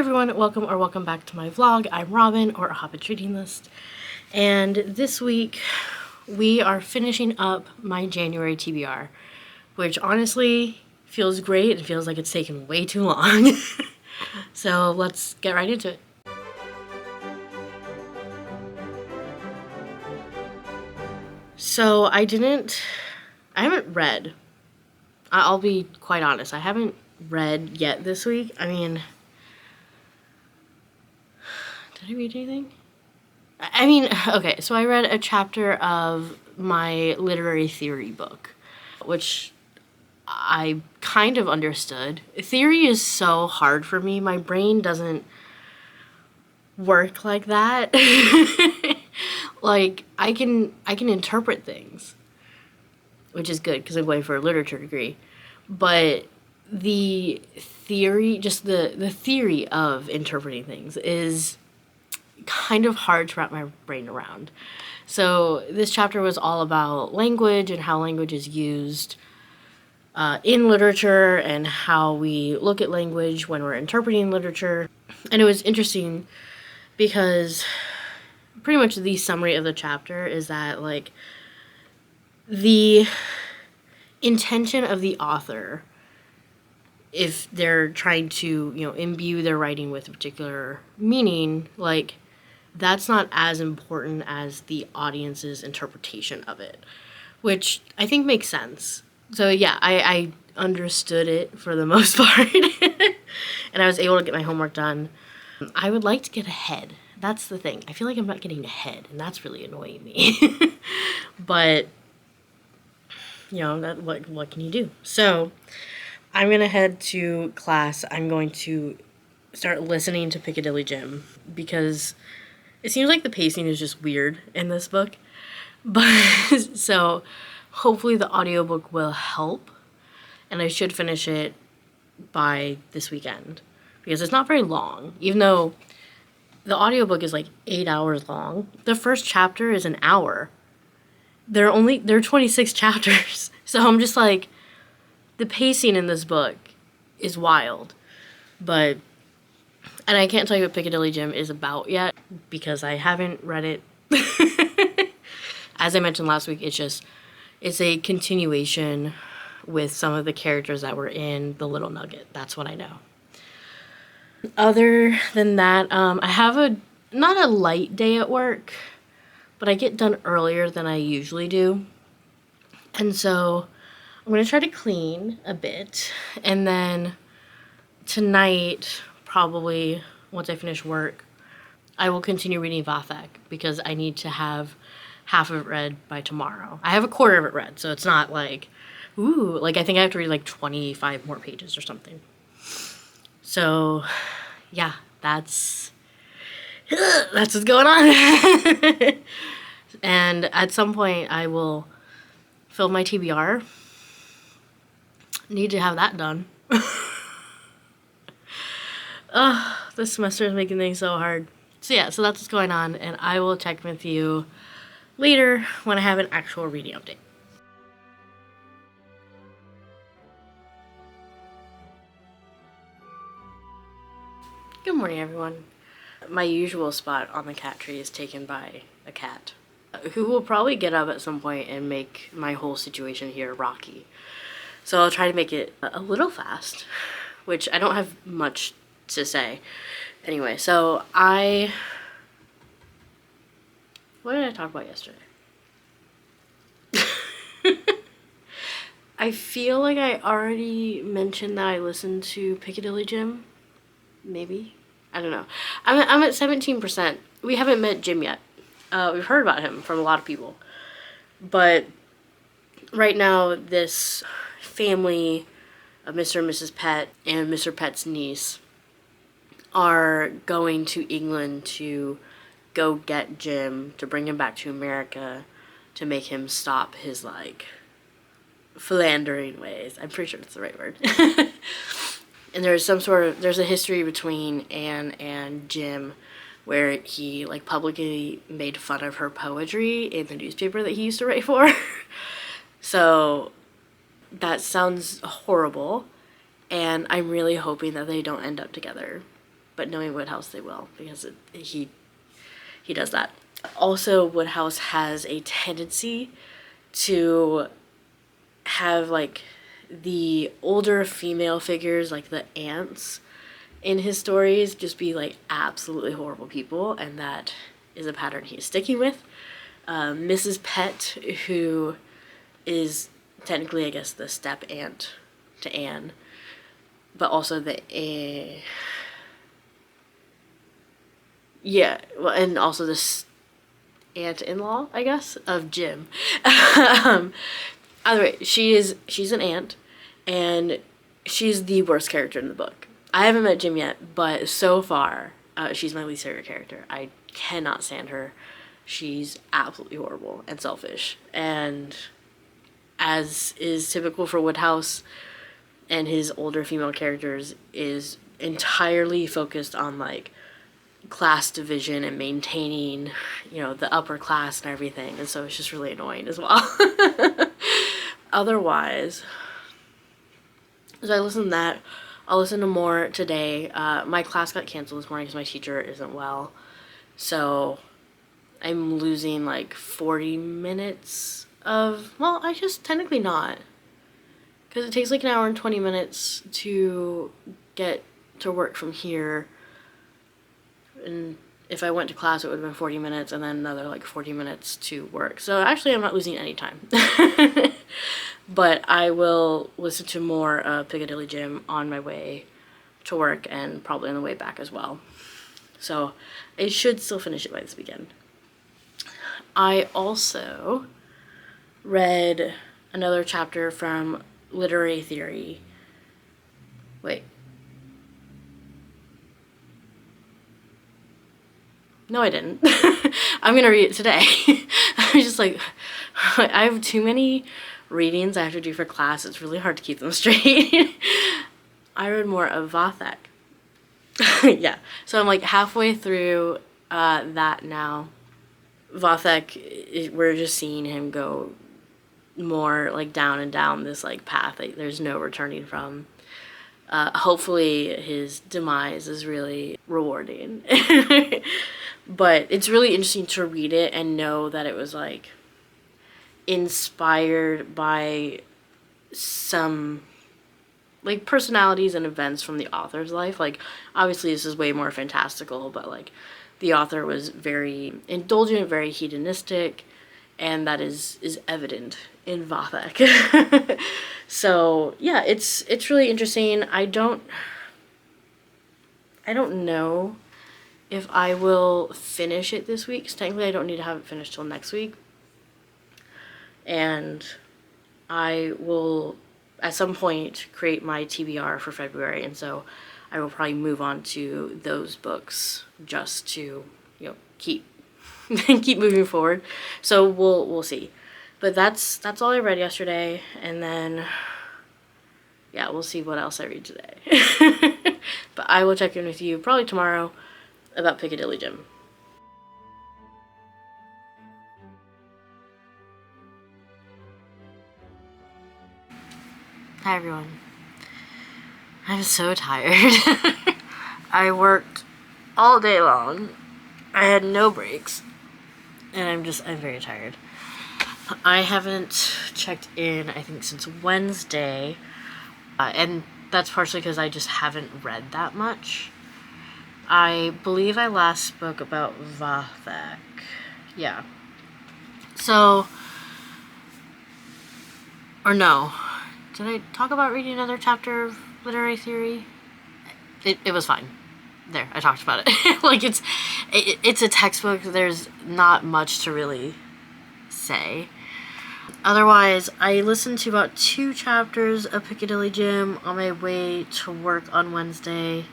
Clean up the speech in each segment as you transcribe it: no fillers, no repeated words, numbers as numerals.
everyone, welcome back to my vlog. I'm Robin, or A Hobbit's Reading List, and this week we are finishing up my January TBR, which honestly feels great. It feels like it's taken way too long. So let's get right into it. So I haven't read. I'll be quite honest, I haven't read yet this week. I mean, did I read anything? Okay, so I read a chapter of my literary theory book, which I kind of understood. Theory is so hard for me. My brain doesn't work like that. Like, I can interpret things, which is good because I'm going for a literature degree. But the theory, just the theory of interpreting things is kind of hard to wrap my brain around. So this chapter was all about language and how language is used in literature and how we look at language when we're interpreting literature. And it was interesting because pretty much the summary of the chapter is that, like, the intention of the author, if they're trying to, imbue their writing with a particular meaning, like, that's not as important as the audience's interpretation of it, which I think makes sense. So yeah, I understood it for the most part, and I was able to get my homework done. I would like to get ahead. That's the thing. I feel like I'm not getting ahead, and that's really annoying me. But, what can you do? So I'm going to head to class. I'm going to start listening to Piccadilly Jim because it seems like the pacing is just weird in this book. But so hopefully the audiobook will help, and I should finish it by this weekend because it's not very long. Even though the audiobook is like 8 hours long, the first chapter is an hour. There are 26 chapters. So I'm just like, the pacing in this book is wild. But, and I can't tell you what Piccadilly Jim is about yet because I haven't read it. As I mentioned last week, it's a continuation with some of the characters that were in The Little Nugget. That's what I know. Other than that, I have not a light day at work, but I get done earlier than I usually do. And so I'm going to try to clean a bit. And then tonight, probably once I finish work, I will continue reading Vathek because I need to have half of it read by tomorrow. I have a quarter of it read, so it's not like, ooh, like I think I have to read like 25 more pages or something. So, yeah, that's what's going on. And at some point, I will film my TBR. Need to have that done. This semester is making things so hard. So yeah, so that's what's going on, and I will check with you later when I have an actual reading update. Good morning, everyone. My usual spot on the cat tree is taken by a cat, who will probably get up at some point and make my whole situation here rocky. So I'll try to make it a little fast, which I don't have much to say. Anyway, so what did I talk about yesterday? I feel like I already mentioned that I listened to Piccadilly Jim. Maybe. I don't know. I'm at 17%. We haven't met Jim yet. We've heard about him from a lot of people. But right now, this family of Mr. and Mrs. Pett and Mr. Pett's niece are going to England to go get Jim, to bring him back to America, to make him stop his, like, philandering ways. I'm pretty sure that's the right word. And there's a history between Anne and Jim where he, like, publicly made fun of her poetry in the newspaper that he used to write for. So that sounds horrible, and I'm really hoping that they don't end up together. but knowing Wodehouse, they will, because he does that. Also, Wodehouse has a tendency to have like the older female figures, like the aunts in his stories, just be like absolutely horrible people, and that is a pattern he's sticking with. Mrs. Pett, who is technically, I guess, the step aunt to Anne, but also the yeah, well, and also this aunt-in-law, I guess, of Jim. Either way, she's an aunt, and she's the worst character in the book. I haven't met Jim yet, but so far, she's my least favorite character. I cannot stand her. She's absolutely horrible and selfish, and as is typical for Wodehouse and his older female characters, is entirely focused on like class division and maintaining, you know, the upper class and everything, and so it's just really annoying as well. Otherwise, so I listened to that. I'll listen to more today. My class got canceled this morning because my teacher isn't well, so I'm losing like 40 minutes of, well, I just technically not, because it takes like an hour and 20 minutes to get to work from here, and if I went to class it would have been 40 minutes and then another like 40 minutes to work. So actually I'm not losing any time. But I will listen to more Piccadilly Jim on my way to work and probably on the way back as well. So I should still finish it by this weekend. I also read another chapter from Literary Theory. Wait. No, I didn't. I'm gonna read it today. I was just like, I have too many readings I have to do for class. It's really hard to keep them straight. I read more of Vathek. Yeah, so I'm like halfway through that now. Vathek, we're just seeing him go more like down and down this like path that there's no returning from. Hopefully his demise is really rewarding. But it's really interesting to read it and know that it was like inspired by some like personalities and events from the author's life. Like obviously this is way more fantastical, but like the author was very indulgent, very hedonistic, and that is evident in Vathek. So yeah, it's really interesting. I don't know if I will finish it this week, because technically I don't need to have it finished till next week. And I will at some point create my TBR for February, and so I will probably move on to those books just to, you know, keep moving forward. So we'll see. But that's all I read yesterday, and then yeah, we'll see what else I read today. But I will check in with you probably tomorrow about Piccadilly Jim. Hi everyone. I'm so tired. I worked all day long. I had no breaks. And I'm very tired. I haven't checked in, I think, since Wednesday. And that's partially because I just haven't read that much. I believe I last spoke about Vathek. Yeah. So, or no. Did I talk about reading another chapter of Literary Theory? It was fine. There, I talked about it. Like, it's a textbook. There's not much to really say. Otherwise, I listened to about 2 chapters of Piccadilly Jim on my way to work on Wednesday.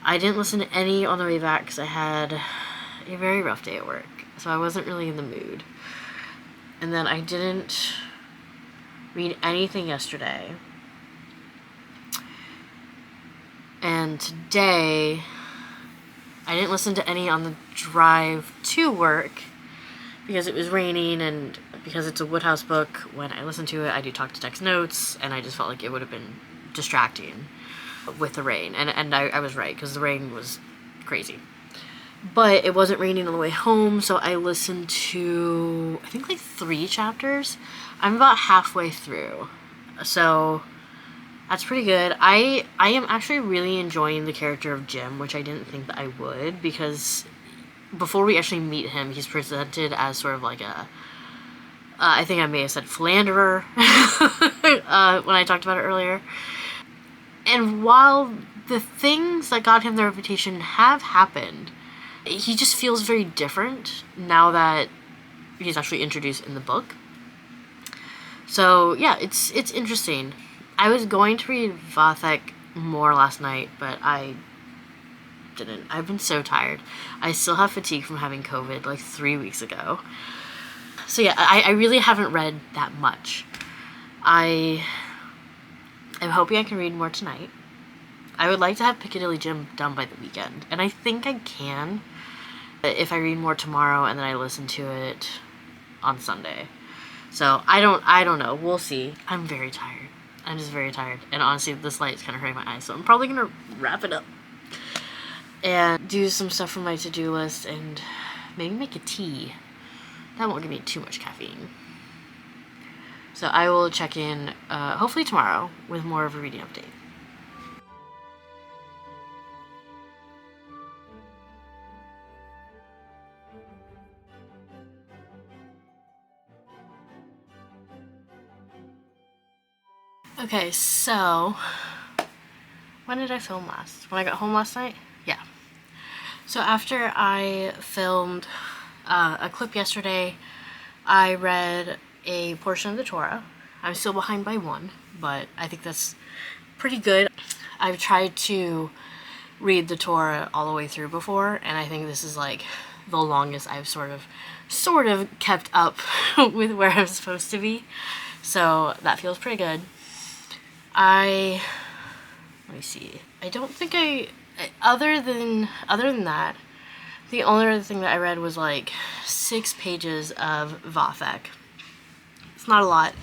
I didn't listen to any on the way back because I had a very rough day at work, so I wasn't really in the mood. And then I didn't read anything yesterday. And today, I didn't listen to any on the drive to work because it was raining, and because it's a Wodehouse book, when I listen to it, I do talk to text notes, and I just felt like it would have been distracting. with the rain. And I was right, because the rain was crazy. But it wasn't raining on the way home, so I listened to, I think, like 3 chapters. I'm about halfway through, so that's pretty good. I am actually really enjoying the character of Jim, which I didn't think that I would, because before we actually meet him, he's presented as sort of like a, I think I may have said philanderer when I talked about it earlier. And while the things that got him the reputation have happened, he just feels very different now that he's actually introduced in the book. So yeah, it's interesting. I was going to read Vathek more last night, but I didn't. I've been so tired. I still have fatigue from having COVID like 3 weeks ago. So yeah, I really haven't read that much. I am hoping I can read more tonight. I would like to have Piccadilly Jim done by the weekend, and I think I can if I read more tomorrow and then I listen to it on Sunday. So I don't know. We'll see. I'm very tired. I'm just very tired, and honestly, this light is kind of hurting my eyes, so I'm probably gonna wrap it up and do some stuff from my to-do list and maybe make a tea. That won't give me too much caffeine. So I will check in hopefully tomorrow with more of a reading update. Okay, so when did I film last? When I got home last night? Yeah. So after I filmed a clip yesterday, I read a portion of the Torah. I'm still behind by 1, but I think that's pretty good. I've tried to read the Torah all the way through before, and I think this is like the longest I've sort of kept up with where I'm supposed to be. So that feels pretty good. Let me see. I don't think other than that, the only other thing that I read was like 6 pages of Vathek. It's not a lot,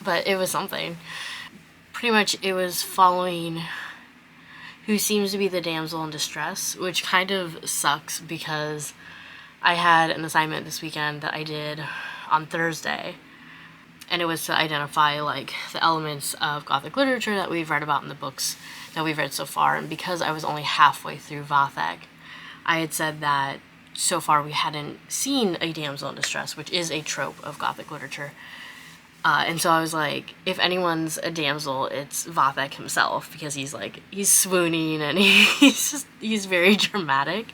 but it was something. Pretty much it was following who seems to be the damsel in distress, which kind of sucks because I had an assignment this weekend that I did on Thursday, and it was to identify like the elements of Gothic literature that we've read about in the books that we've read so far. And because I was only halfway through Vathek, I had said that so far we hadn't seen a damsel in distress, which is a trope of Gothic literature. And so I was like, if anyone's a damsel, it's Vathek himself, because he's swooning and he's very dramatic.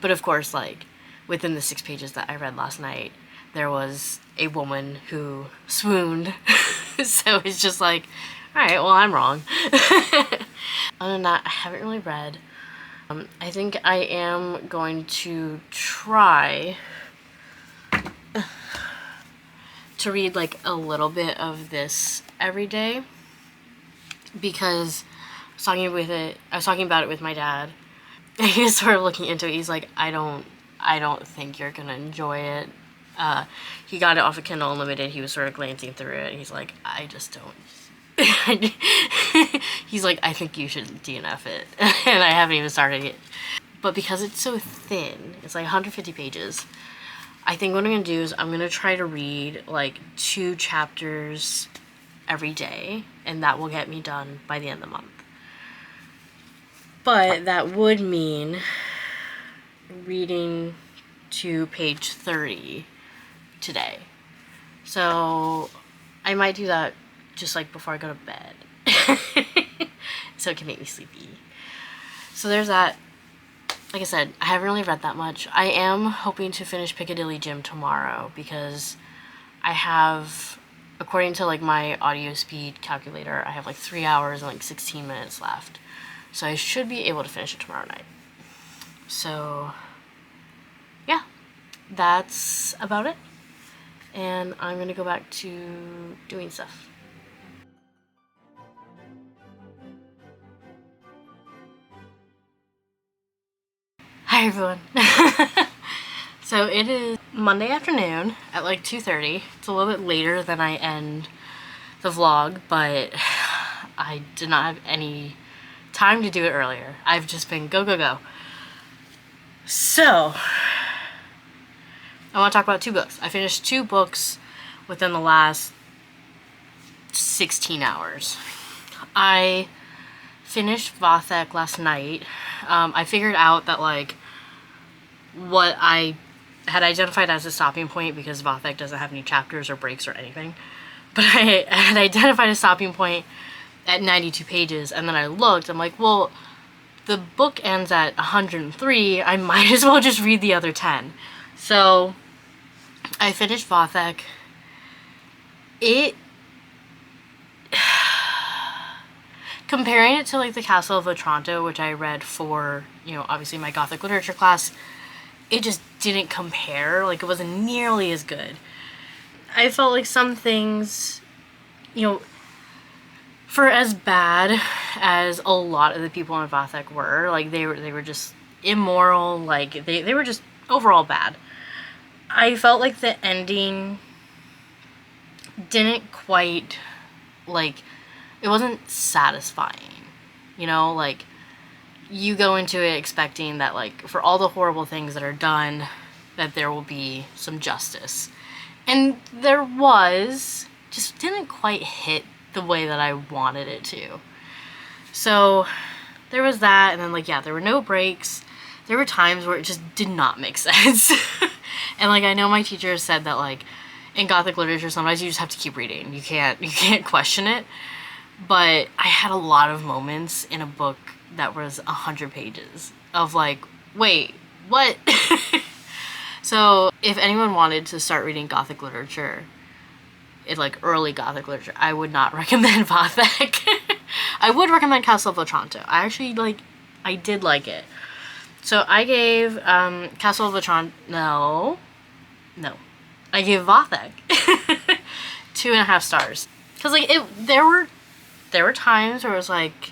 But of course, like within the 6 pages that I read last night, there was a woman who swooned. So it's just like, all right, well, I'm wrong. Other than that, I haven't really read. I think I am going to try to read like a little bit of this every day, because I was talking about it with my dad, and he was sort of looking into it. He's like, I don't think you're gonna enjoy it. He got it off of Kindle Unlimited. He was sort of glancing through it, and he's like, I just don't. He's like, I think you should DNF it. And I haven't even started it. But because it's so thin, it's like 150 pages, I think what I'm going to do is I'm going to try to read like 2 chapters every day, and that will get me done by the end of the month. But that would mean reading to page 30 today. So I might do that just like before I go to bed. So it can make me sleepy. So there's that. Like I said, I haven't really read that much. I am hoping to finish Piccadilly Jim tomorrow, because I have, according to like my audio speed calculator, I have like 3 hours and like 16 minutes left. So I should be able to finish it tomorrow night. So yeah, that's about it. And I'm gonna go back to doing stuff. Hi everyone. So it is Monday afternoon at like 2:30. It's a little bit later than I end the vlog, but I did not have any time to do it earlier. I've just been go, go, go. So, I want to talk about 2 books. I finished 2 books within the last 16 hours. I finished Vathek last night. I figured out that, like, what I had identified as a stopping point, because Vathek doesn't have any chapters or breaks or anything, but I had identified a stopping point at 92 pages, and then I looked, I'm like, well, the book ends at 103, I might as well just read the other 10. So, I finished Vathek. Comparing it to, like, the Castle of Otranto, which I read for, you know, obviously my Gothic literature class, it just didn't compare. Like, it wasn't nearly as good. I felt like some things, you know, for as bad as a lot of the people in Vathek were, like, they were just immoral, like, they were just overall bad. I felt like the ending didn't quite, like, it wasn't satisfying, you know, like, you go into it expecting that, like, for all the horrible things that are done, that there will be some justice. And there was, just didn't quite hit the way that I wanted it to. So, there was that, and then, like, yeah, there were no breaks. There were times where it just did not make sense. And, like, I know my teacher said that, like, in Gothic literature, sometimes you just have to keep reading. You can't question it. But I had a lot of moments in a book that was 100 pages of, like, wait, what? So, if anyone wanted to start reading Gothic literature, like, early Gothic literature, I would not recommend Vathek. I would recommend Castle of Otranto. I actually, like, I did like it. So, I gave, Castle of Otranto, no, I gave Vathek 2.5 stars. Because, like, there were times where it was, like,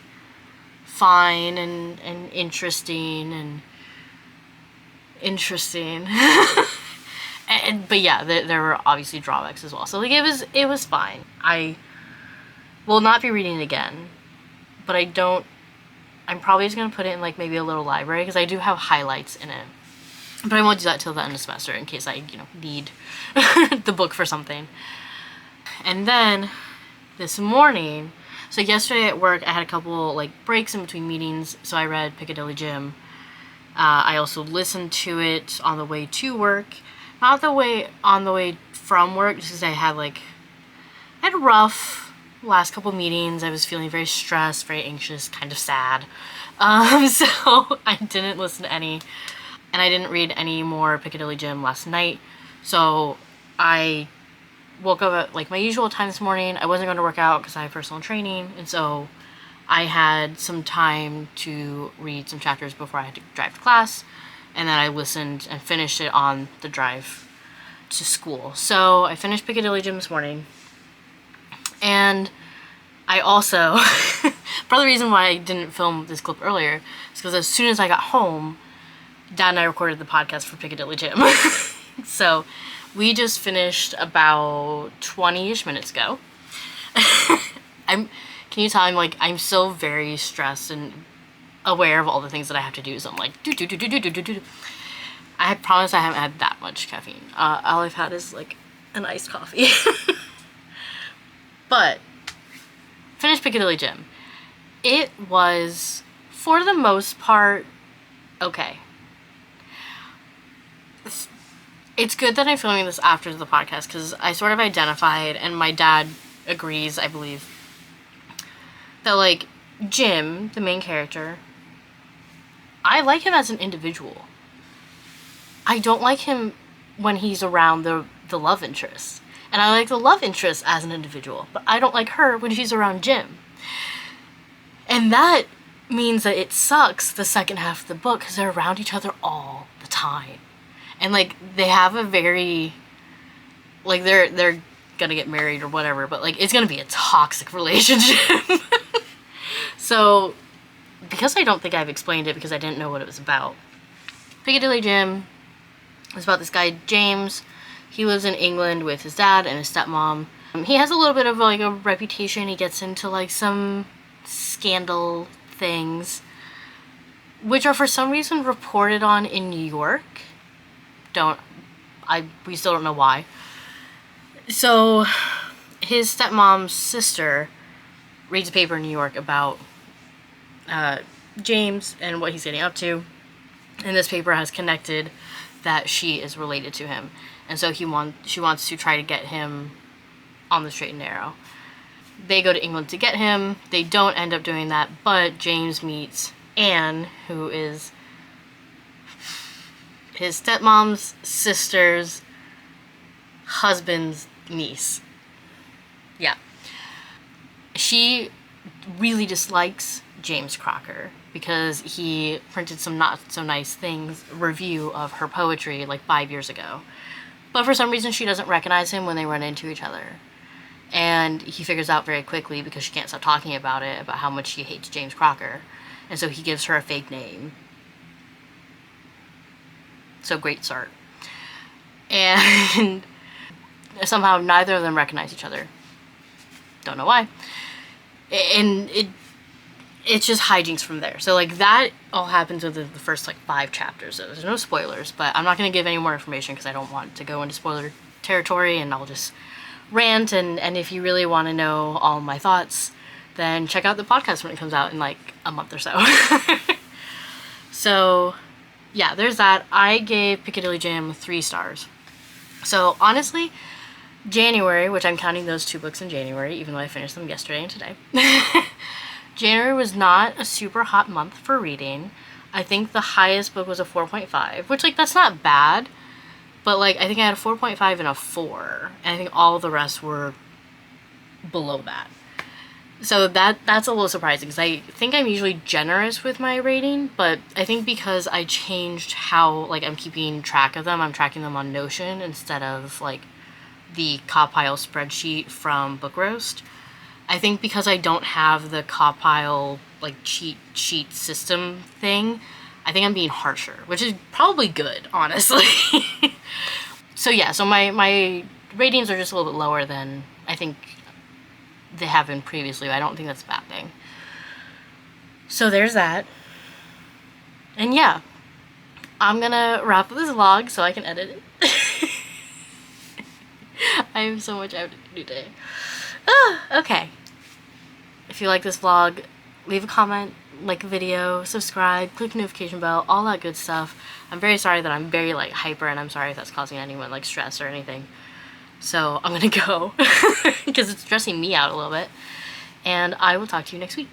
fine and interesting. But yeah, there were obviously drawbacks as well. So, like, it was fine. I will not be reading it again, but I'm probably just going to put it in, like, maybe a little library, because I do have highlights in it. But I won't do that till the end of the semester in case I, you know, need the book for something. And then this morning, so yesterday at work, I had a couple, like, breaks in between meetings, so I read Piccadilly Jim. I also listened to it on the way to work. Not on the way from work, just because I had a rough last couple meetings. I was feeling very stressed, very anxious, kind of sad. So I didn't listen to any, and I didn't read any more Piccadilly Jim last night. So I woke up at, like, my usual time this morning. I wasn't going to work out because I have personal training, and so I had some time to read some chapters before I had to drive to class, and then I listened and finished it on the drive to school. So I finished Piccadilly Jim this morning, and I also, part of the reason why I didn't film this clip earlier is because as soon as I got home, Dad and I recorded the podcast for Piccadilly Jim. So we just finished about 20-ish minutes ago. Can you tell I'm so very stressed and aware of all the things that I have to do, so I'm like, do. I promise I haven't had that much caffeine. All I've had is, like, an iced coffee. But, finished Piccadilly Jim. It was, for the most part, okay. It's good that I'm filming this after the podcast, because I sort of identified, and my dad agrees, I believe, that, like, Jim, the main character, I like him as an individual. I don't like him when he's around the love interest. And I like the love interest as an individual, but I don't like her when she's around Jim. And that means that it sucks the second half of the book, because they're around each other all the time. And, like, they have a very, like, they're gonna get married or whatever, but, like, it's gonna be a toxic relationship. So, because I don't think I've explained it, because I didn't know what it was about, Piccadilly Jim is about this guy, James. He lives in England with his dad and his stepmom. He has a little bit of, like, a reputation. He gets into, like, some scandal things, which are for some reason reported on in New York. We still don't know why. So his stepmom's sister reads a paper in New York about James and what he's getting up to, and this paper has connected that she is related to him, and so she wants to try to get him on the straight and narrow. They go to England to get him. They don't end up doing that, but James meets Anne, who is his stepmom's sister's husband's niece. Yeah. She really dislikes James Crocker because he printed some not so nice things review of her poetry like 5 years ago. But for some reason she doesn't recognize him when they run into each other. And he figures out very quickly, because she can't stop talking about it, about how much she hates James Crocker. And so he gives her a fake name. So great start. And somehow neither of them recognize each other. Don't know why. And it's just hijinks from there. So like that all happens within the first like 5 chapters. So there's no spoilers, but I'm not going to give any more information because I don't want to go into spoiler territory, and I'll just rant. And if you really want to know all my thoughts, then check out the podcast when it comes out in like a month or so. So yeah, there's that. I gave Piccadilly Jim 3 stars. So honestly, January, which I'm counting those 2 books in January, even though I finished them yesterday and today. January was not a super hot month for reading. I think the highest book was a 4.5, which like that's not bad, but like I think I had a 4.5 and a 4, and I think all the rest were below that. So that's a little surprising, because I think I'm usually generous with my rating, but I think because I changed how like I'm keeping track of them, I'm tracking them on Notion instead of like the Copile spreadsheet from Book Roast. I think because I don't have the Copile like cheat sheet system thing, I think I'm being harsher, which is probably good, honestly. So yeah, so my ratings are just a little bit lower than I think they have been previously, but I don't think that's a bad thing. So there's that. And yeah, I'm gonna wrap up this vlog so I can edit it. I have so much I have to do today. Okay. If you like this vlog, leave a comment, like a video, subscribe, click the notification bell, all that good stuff. I'm very sorry that I'm very like hyper, and I'm sorry if that's causing anyone like stress or anything. So I'm gonna go because it's stressing me out a little bit, and I will talk to you next week.